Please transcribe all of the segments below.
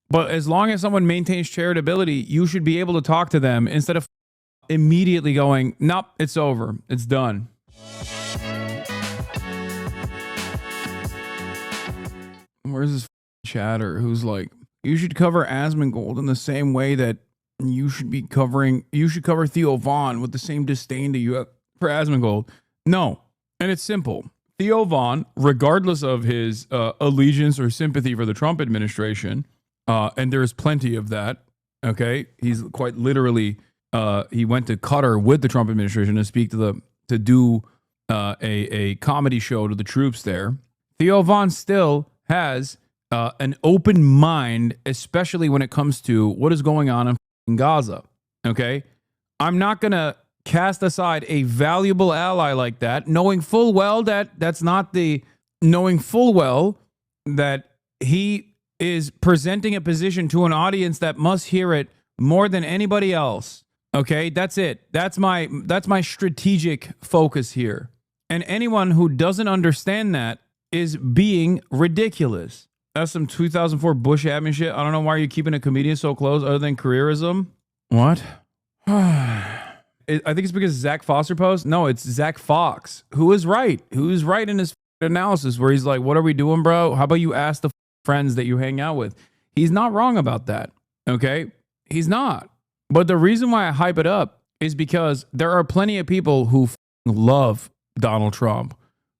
But as long as someone maintains charitability, you should be able to talk to them instead of immediately going, nope, it's over. It's done. Where's this chatter who's like, you should cover Asmongold in the same way that you should cover Theo Von with the same disdain that you have for Asmongold. No. And it's simple. Theo Von, regardless of his allegiance or sympathy for the Trump administration, and there's plenty of that, okay? He's quite literally, he went to Qatar with the Trump administration to do a comedy show to the troops there. Theo Von still has an open mind, especially when it comes to what is going on in Gaza, okay? I'm not going to cast aside a valuable ally like that, knowing full well that he is presenting a position to an audience that must hear it more than anybody else. Okay, that's it. That's my strategic focus here. And anyone who doesn't understand that is being ridiculous. That's some 2004 Bush admin shit. I don't know why you're keeping a comedian so close other than careerism. What? I think it's because Zach Foster post. No, it's Zach Fox who is right. Who's right in his analysis where he's like, what are we doing, bro? How about you ask the friends that you hang out with? He's not wrong about that. Okay? He's not. But the reason why I hype it up is because there are plenty of people who love Donald Trump,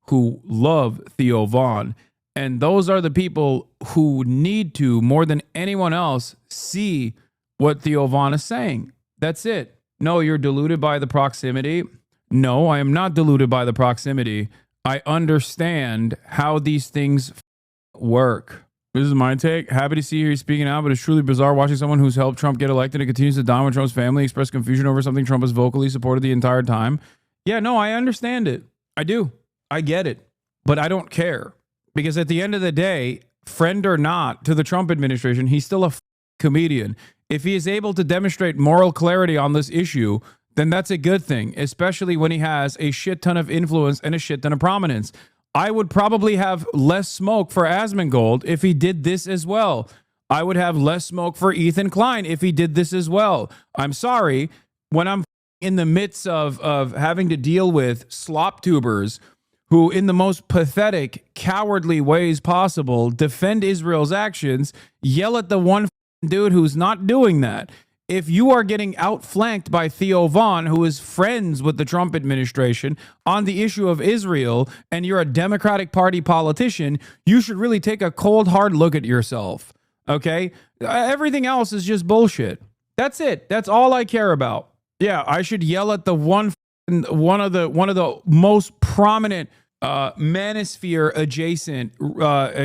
who love Theo Von. And those are the people who need to, more than anyone else, see what Theo Von is saying. That's it. No, you're deluded by the proximity. No, I am not deluded by the proximity. I understand how these things work. This is my take. Happy to see you speaking out, but it's truly bizarre watching someone who's helped Trump get elected and continues to dominate Trump's family express confusion over something Trump has vocally supported the entire time. Yeah, no, I understand it. I do. I get it. But I don't care. Because at the end of the day, friend or not to the Trump administration, he's still a comedian. If he is able to demonstrate moral clarity on this issue, then that's a good thing, especially when he has a shit ton of influence and a shit ton of prominence. I would probably have less smoke for Asmongold if he did this as well. I would have less smoke for Ethan Klein if he did this as well. I'm sorry, when I'm in the midst of having to deal with slop tubers who in the most pathetic, cowardly ways possible defend Israel's actions, yell at the one dude who's not doing that. If you are getting outflanked by Theo Von, who is friends with the Trump administration on the issue of Israel, and you're a Democratic Party politician, you should really take a cold, hard look at yourself. Okay? Everything else is just bullshit. That's it. That's all I care about. Yeah, I should yell at the one of the most prominent manosphere adjacent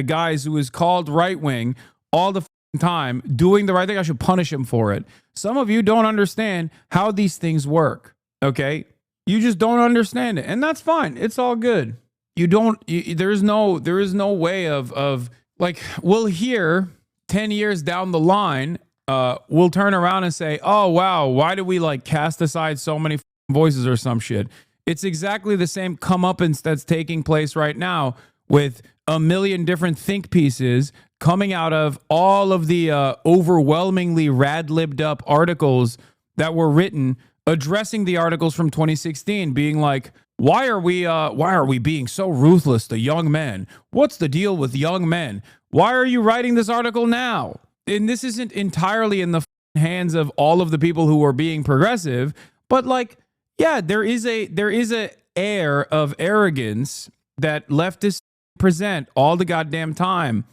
guys who is called right wing all the time doing the right thing. I should punish him for it. Some of you don't understand how these things work. Okay, you just don't understand it, and that's fine. It's all good. There is no way of like, we'll hear 10 years down the line, we'll turn around and say, oh wow, why do we like cast aside so many voices or some shit? It's exactly the same comeuppance that's taking place right now with a million different think pieces coming out of all of the overwhelmingly rad-libbed up articles that were written addressing the articles from 2016, being like, why are we being so ruthless to young men? What's the deal with young men? Why are you writing this article now? And this isn't entirely in the hands of all of the people who are being progressive, but like, yeah, there is a air of arrogance that leftists present all the goddamn time.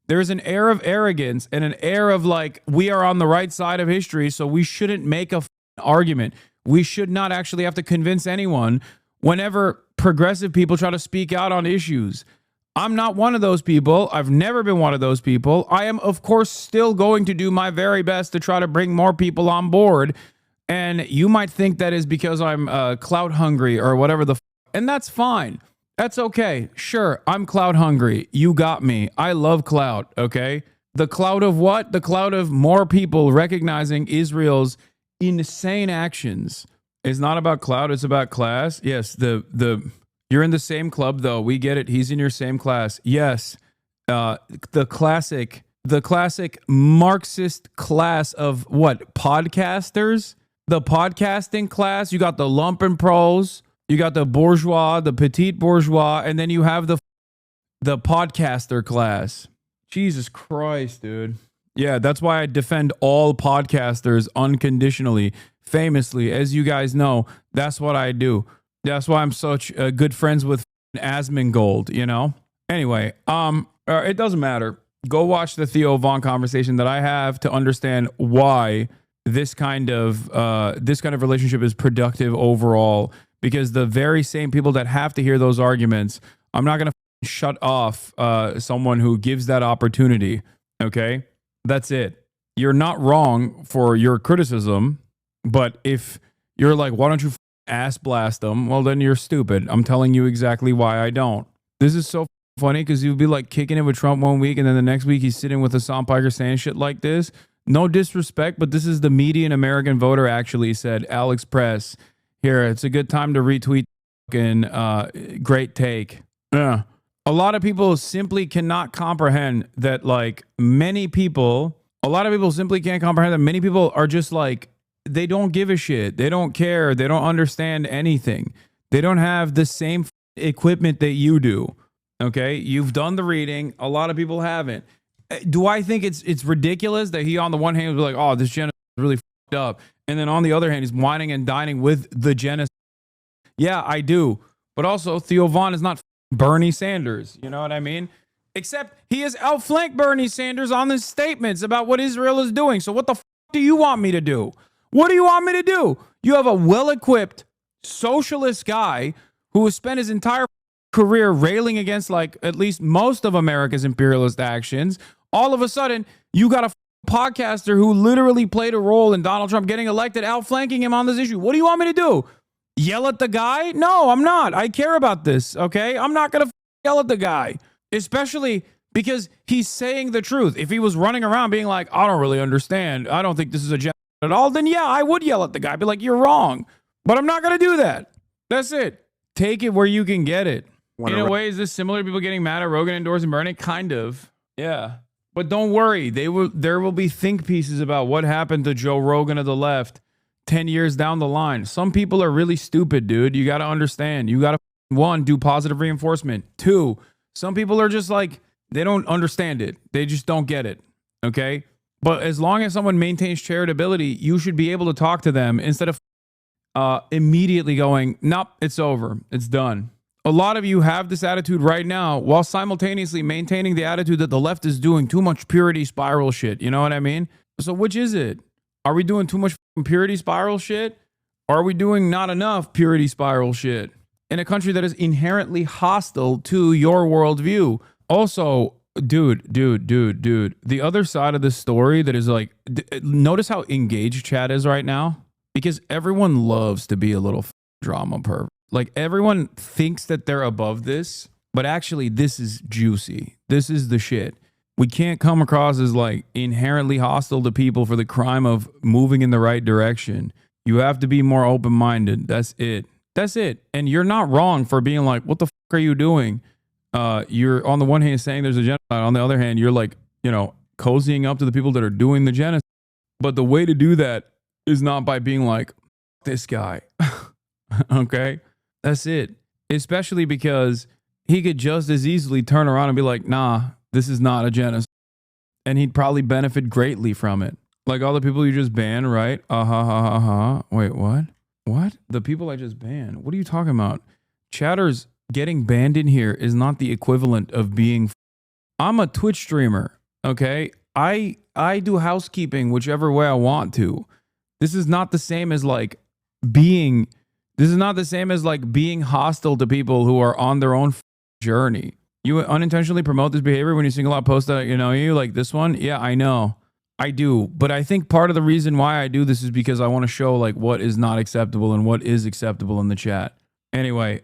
There's an air of arrogance and an air of like, we are on the right side of history, so we shouldn't make a argument. We should not actually have to convince anyone whenever progressive people try to speak out on issues. I'm not one of those people. I've never been one of those people. I am, of course, still going to do my very best to try to bring more people on board. And you might think that is because I'm clout hungry or whatever and that's fine. That's okay. Sure, I'm clout hungry. You got me. I love clout, okay? The clout of what? The clout of more people recognizing Israel's insane actions. It's not about clout, it's about class. Yes, you're in the same club though. We get it. He's in your same class. Yes. The classic the classic Marxist class of what? Podcasters? The podcasting class. You got the lumpen pros, you got the bourgeois, the petite bourgeois, and then you have the podcaster class. Jesus Christ, dude. Yeah, that's why I defend all podcasters unconditionally. Famously, as you guys know, that's what I do. That's why I'm such good friends with Asmongold, you know? Anyway, it doesn't matter. Go watch the Theo Von conversation that I have to understand why this kind of relationship is productive overall. Because the very same people that have to hear those arguments, I'm not going to shut off someone who gives that opportunity. Okay, that's it. You're not wrong for your criticism, but if you're like, why don't you ass blast them? Well, then you're stupid. I'm telling you exactly why I don't. This is so funny because you'd be like kicking it with Trump one week and then the next week he's sitting with Hasan Piker saying shit like this. No disrespect, but this is the median American voter actually said. Alex Press. Here, it's a good time to retweet and great take. Yeah. A lot of people simply cannot comprehend that, like, a lot of people simply can't comprehend that many people are just like, they don't give a shit. They don't care. They don't understand anything. They don't have the same equipment that you do. Okay, you've done the reading. A lot of people haven't. Do I think it's ridiculous that he on the one hand was like, oh, this genocide is really fucked up, and then on the other hand he's whining and dining with the genocide? Yeah, I do. But also Theo Von is not Bernie Sanders. You know what I mean? Except he has outflanked Bernie Sanders on his statements about what Israel is doing. So what the do you want me to do? What do you want me to do? You have a well-equipped socialist guy who has spent his entire career railing against like at least most of America's imperialist actions. All of a sudden, you got a podcaster who literally played a role in Donald Trump getting elected, outflanking him on this issue. What do you want me to do? Yell at the guy? No, I'm not. I care about this, okay? I'm not going to yell at the guy, especially because he's saying the truth. If he was running around being like, I don't really understand, I don't think this is a genocide at all, then yeah, I would yell at the guy, be like, you're wrong. But I'm not going to do that. That's it. Take it where you can get it. In a way, is this similar to people getting mad at Rogan endorsing Bernie? Kind of. Yeah. But don't worry. There will be think pieces about what happened to Joe Rogan of the left 10 years down the line. Some people are really stupid, dude. You got to understand. You got to, one, do positive reinforcement. Two, some people are just like, they don't understand it. They just don't get it. Okay? But as long as someone maintains charitability, you should be able to talk to them instead of immediately going, nope, it's over. It's done. A lot of you have this attitude right now while simultaneously maintaining the attitude that the left is doing too much purity spiral shit. You know what I mean? So which is it? Are we doing too much purity spiral shit? Or are we doing not enough purity spiral shit in a country that is inherently hostile to your worldview? Also, dude, the other side of this story that is like, notice how engaged chat is right now? Because everyone loves to be a little drama pervert. Like, everyone thinks that they're above this, but actually this is juicy. This is the shit. We can't come across as like inherently hostile to people for the crime of moving in the right direction. You have to be more open-minded. That's it. That's it. And you're not wrong for being like, what the fuck are you doing? You're on the one hand saying there's a genocide. On the other hand, you're like, you know, cozying up to the people that are doing the genocide. But the way to do that is not by being like, this guy. Okay? That's it. Especially because he could just as easily turn around and be like, nah, this is not a genocide. And he'd probably benefit greatly from it. Like all the people you just banned, right? Wait, what? What? The people I just banned? What are you talking about? Chatters getting banned in here is not the equivalent of being... I'm a Twitch streamer, okay? I do housekeeping whichever way I want to. This is not the same as like being... This is not the same as like being hostile to people who are on their own journey. You unintentionally promote this behavior when you single out posts that you know you like this one. Yeah, I know. I do. But I think part of the reason why I do this is because I want to show like what is not acceptable and what is acceptable in the chat. Anyway,